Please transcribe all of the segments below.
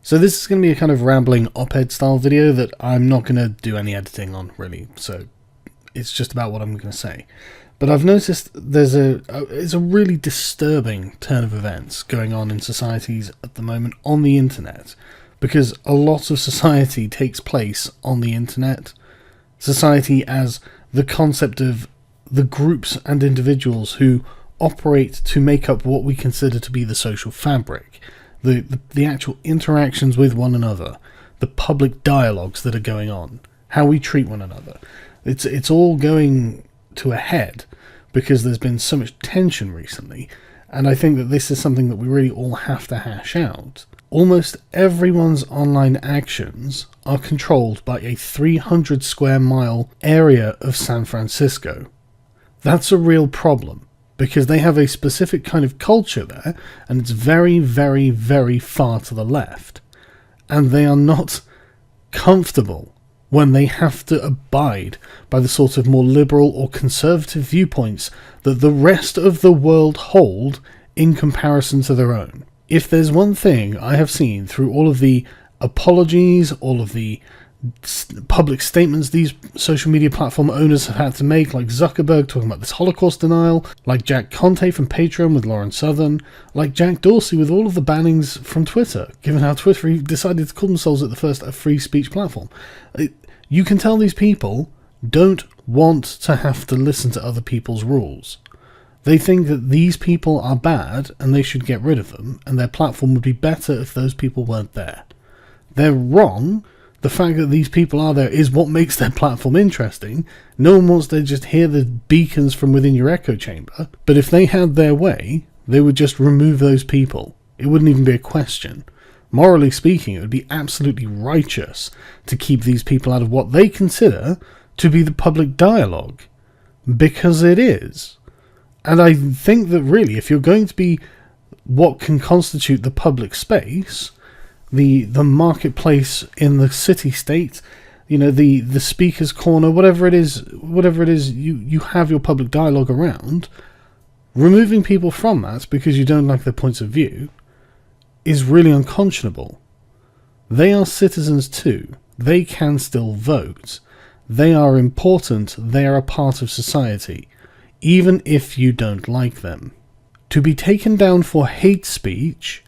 So this is going to be a kind of rambling op-ed style video that I'm not going to do any editing on, really. So it's just about what I'm going to say. But I've noticed it's a really disturbing turn of events going on in societies at the moment on the internet, because a lot of society takes place on the internet. Society as the concept of the groups and individuals who operate to make up what we consider to be the social fabric, the actual interactions with one another, the public dialogues that are going on, how we treat one another. It's all going to a head because there's been so much tension recently, and I think that this is something that we really all have to hash out. Almost everyone's online actions are controlled by a 300 square mile area of San Francisco. That's a real problem, because they have a specific kind of culture there, and it's very, very, very far to the left. And they are not comfortable when they have to abide by the sort of more liberal or conservative viewpoints that the rest of the world hold in comparison to their own. If there's one thing I have seen through all of the apologies, all of the public statements these social media platform owners have had to make, like Zuckerberg talking about this Holocaust denial, like Jack Conte from Patreon with Lauren Southern, like Jack Dorsey with all of the bannings from Twitter, given how Twitter decided to call themselves at the first a free speech platform. You can tell these people don't want to have to listen to other people's rules. They think that these people are bad and they should get rid of them, and their platform would be better if those people weren't there. They're wrong. The fact that these people are there is what makes their platform interesting. No one wants to just hear the beacons from within your echo chamber. But if they had their way, they would just remove those people. It wouldn't even be a question. Morally speaking, it would be absolutely righteous to keep these people out of what they consider to be the public dialogue. Because it is. And I think that really, if you're going to be what can constitute the public space, the marketplace in the city-state, the speaker's corner, whatever it is you have your public dialogue around, removing people from that because you don't like their points of view is really unconscionable. They are citizens too. They can still vote. They are important. They are a part of society, even if you don't like them. To be taken down for hate speech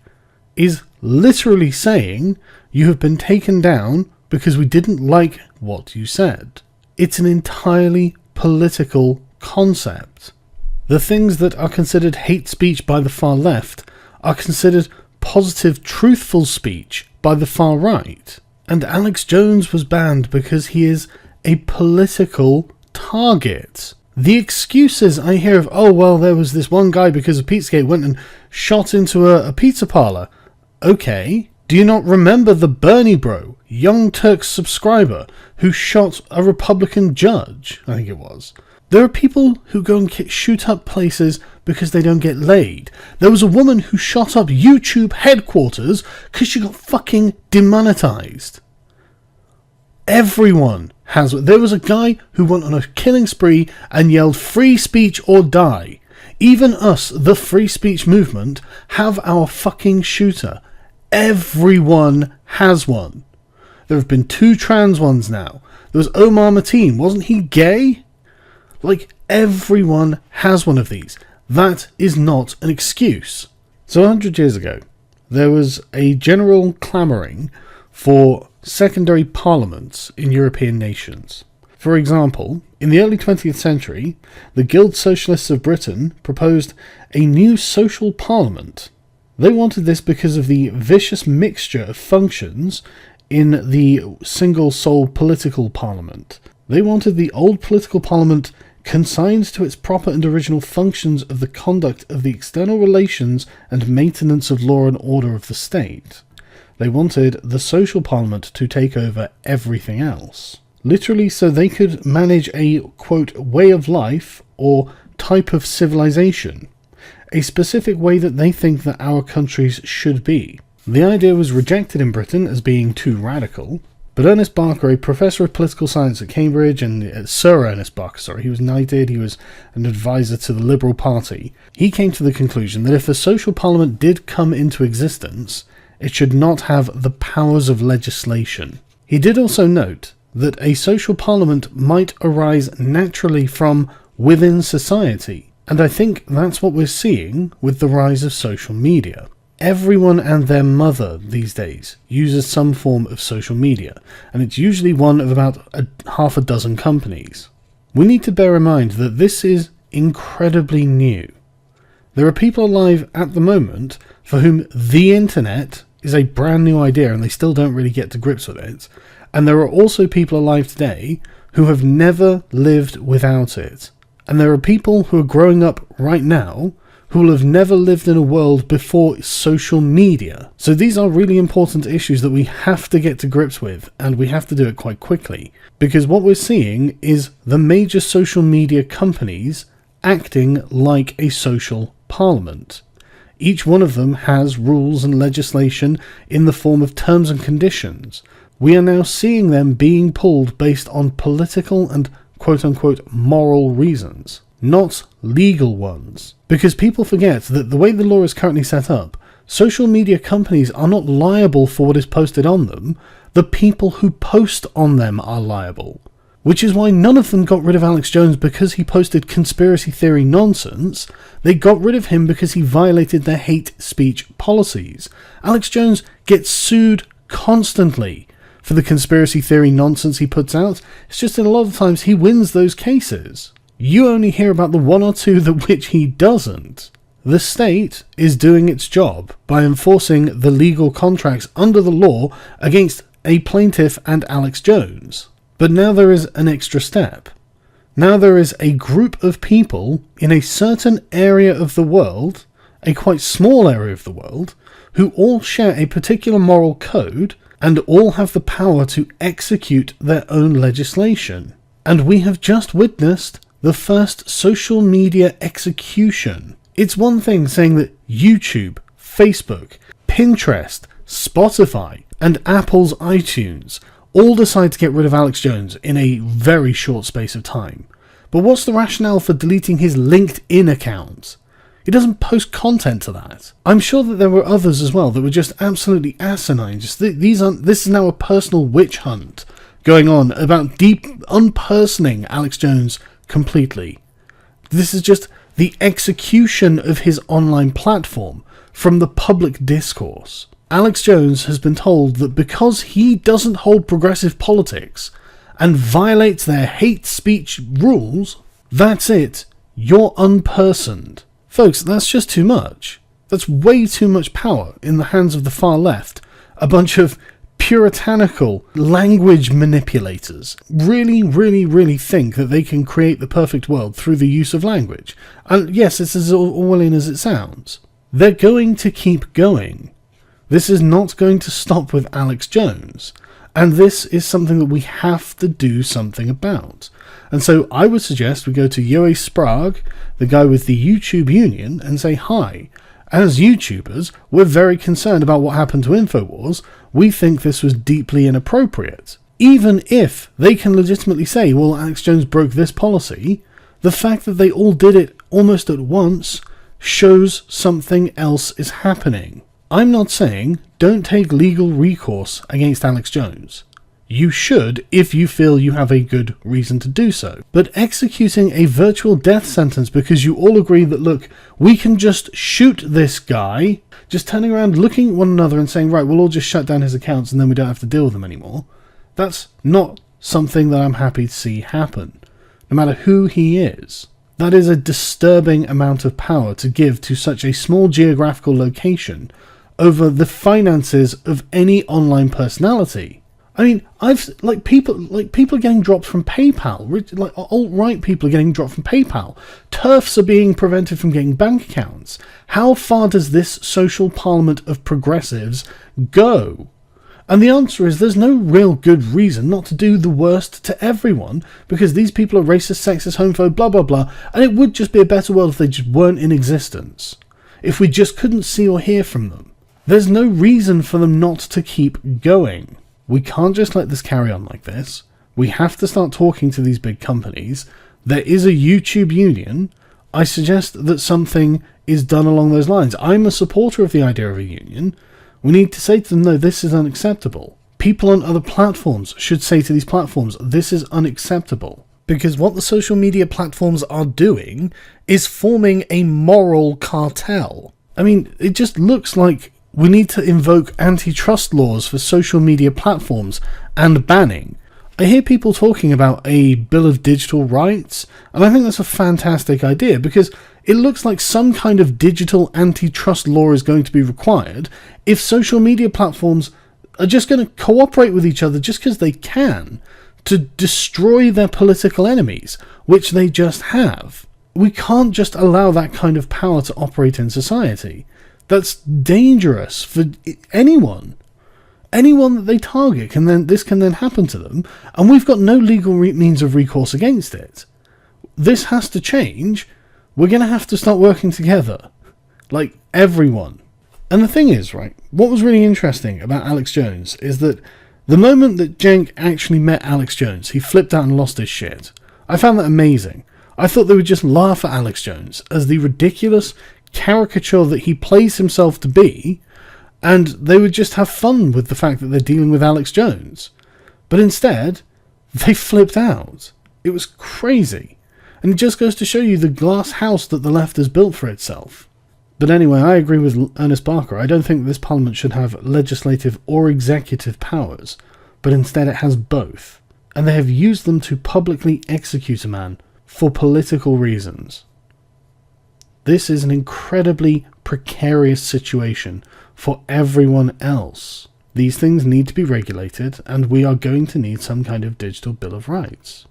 is literally saying you have been taken down because we didn't like what you said. It's an entirely political concept. The things that are considered hate speech by the far left are considered positive, truthful speech by the far right. And Alex Jones was banned because he is a political target. The excuses I hear of, oh, well, there was this one guy because of Pizzagate went and shot into a pizza parlour. Okay, do you not remember the Bernie bro, Young Turk's subscriber, who shot a Republican judge, I think it was? There are people who go and shoot up places because they don't get laid. There was a woman who shot up YouTube headquarters because she got fucking demonetized. Everyone has. There was a guy who went on a killing spree and yelled free speech or die. Even us, the free speech movement, have our fucking shooter. Everyone has one. There have been 2 trans ones now. There was Omar Mateen. Wasn't he gay? Like, everyone has one of these. That is not an excuse. So 100 years ago, there was a general clamouring for secondary parliaments in European nations. For example, in the early 20th century, the Guild Socialists of Britain proposed a new social parliament. They wanted this because of the vicious mixture of functions in the single-sole political parliament. They wanted the old political parliament consigned to its proper and original functions of the conduct of the external relations and maintenance of law and order of the state. They wanted the social parliament to take over everything else. Literally so they could manage a, quote, way of life or type of civilization. A specific way that they think that our countries should be. The idea was rejected in Britain as being too radical, but Ernest Barker, a professor of political science at Cambridge, and Sir Ernest Barker, he was knighted, he was an advisor to the Liberal Party, he came to the conclusion that if the social parliament did come into existence, It should not have the powers of legislation. He did also note that a social parliament might arise naturally from within society, and I think that's what we're seeing with the rise of social media. Everyone and their mother these days uses some form of social media, and it's usually one of about half a dozen companies. We need to bear in mind that this is incredibly new. There are people alive at the moment for whom the internet is a brand new idea and they still don't really get to grips with it, and there are also people alive today who have never lived without it. And there are people who are growing up right now who will have never lived in a world before social media. So these are really important issues that we have to get to grips with, and we have to do it quite quickly. Because what we're seeing is the major social media companies acting like a social parliament. Each one of them has rules and legislation in the form of terms and conditions. We are now seeing them being pulled based on political and quote-unquote moral reasons, not legal ones. Because people forget that the way the law is currently set up, social media companies are not liable for what is posted on them. The people who post on them are liable. Which is why none of them got rid of Alex Jones because he posted conspiracy theory nonsense. They got rid of him because he violated their hate speech policies. Alex Jones gets sued constantly for the conspiracy theory nonsense he puts out. It's just that a lot of times he wins those cases. You only hear about the one or two that which he doesn't. The state is doing its job by enforcing the legal contracts under the law against a plaintiff and Alex Jones. But now there is an extra step. Now there is a group of people in a certain area of the world, a quite small area of the world, who all share a particular moral code and all have the power to execute their own legislation. And we have just witnessed the first social media execution. It's one thing saying that YouTube, Facebook, Pinterest, Spotify, and Apple's iTunes all decide to get rid of Alex Jones in a very short space of time. But what's the rationale for deleting his LinkedIn account? He doesn't post content to that. I'm sure that there were others as well that were just absolutely asinine. This is now a personal witch hunt going on about deep unpersoning Alex Jones completely. This is just the execution of his online platform from the public discourse. Alex Jones has been told that because he doesn't hold progressive politics and violates their hate speech rules, that's it, you're unpersoned. Folks, that's just too much. That's way too much power in the hands of the far left. A bunch of puritanical language manipulators really think that they can create the perfect world through the use of language. And yes, it's as Orwellian as it sounds. They're going to keep going. This is not going to stop with Alex Jones. And this is something that we have to do something about. And so I would suggest we go to Yoey Sprague, the guy with the YouTube Union, and say, hi, as YouTubers, we're very concerned about what happened to InfoWars. We think this was deeply inappropriate. Even if they can legitimately say, well, Alex Jones broke this policy, the fact that they all did it almost at once shows something else is happening. I'm not saying don't take legal recourse against Alex Jones. You should if you feel you have a good reason to do so. But executing a virtual death sentence because you all agree that, look, we can just shoot this guy, just turning around, looking at one another and saying, right, we'll all just shut down his accounts and then we don't have to deal with them anymore. That's not something that I'm happy to see happen, no matter who he is. That is a disturbing amount of power to give to such a small geographical location over the finances of any online personality. I mean, people are getting dropped from PayPal. Like alt-right people are getting dropped from PayPal. TERFs are being prevented from getting bank accounts. How far does this social parliament of progressives go? And the answer is there's no real good reason not to do the worst to everyone, because these people are racist, sexist, homophobe, blah blah blah, and it would just be a better world if they just weren't in existence. If we just couldn't see or hear from them. There's no reason for them not to keep going. We can't just let this carry on like this. We have to start talking to these big companies. There is a YouTube union. I suggest that something is done along those lines. I'm a supporter of the idea of a union. We need to say to them, no, this is unacceptable. People on other platforms should say to these platforms, this is unacceptable. Because what the social media platforms are doing is forming a moral cartel. I mean, it just looks like we need to invoke antitrust laws for social media platforms and banning. I hear people talking about a Bill of Digital Rights, and I think that's a fantastic idea because it looks like some kind of digital antitrust law is going to be required if social media platforms are just going to cooperate with each other just because they can to destroy their political enemies, which they just have. We can't just allow that kind of power to operate in society. That's dangerous for anyone. Anyone that they target this can then happen to them, and we've got no legal means of recourse against it. This has to change. We're going to have to start working together, like everyone. And the thing is, right, what was really interesting about Alex Jones is that the moment that Cenk actually met Alex Jones, he flipped out and lost his shit. I found that amazing. I thought they would just laugh at Alex Jones as the ridiculous caricature that he plays himself to be, and they would just have fun with the fact that they're dealing with Alex Jones. But instead, they flipped out. It was crazy. And it just goes to show you the glass house that the left has built for itself. But anyway, I agree with Ernest Barker. I don't think this parliament should have legislative or executive powers, but instead it has both. And they have used them to publicly execute a man for political reasons. This is an incredibly precarious situation for everyone else. These things need to be regulated, and we are going to need some kind of digital Bill of Rights.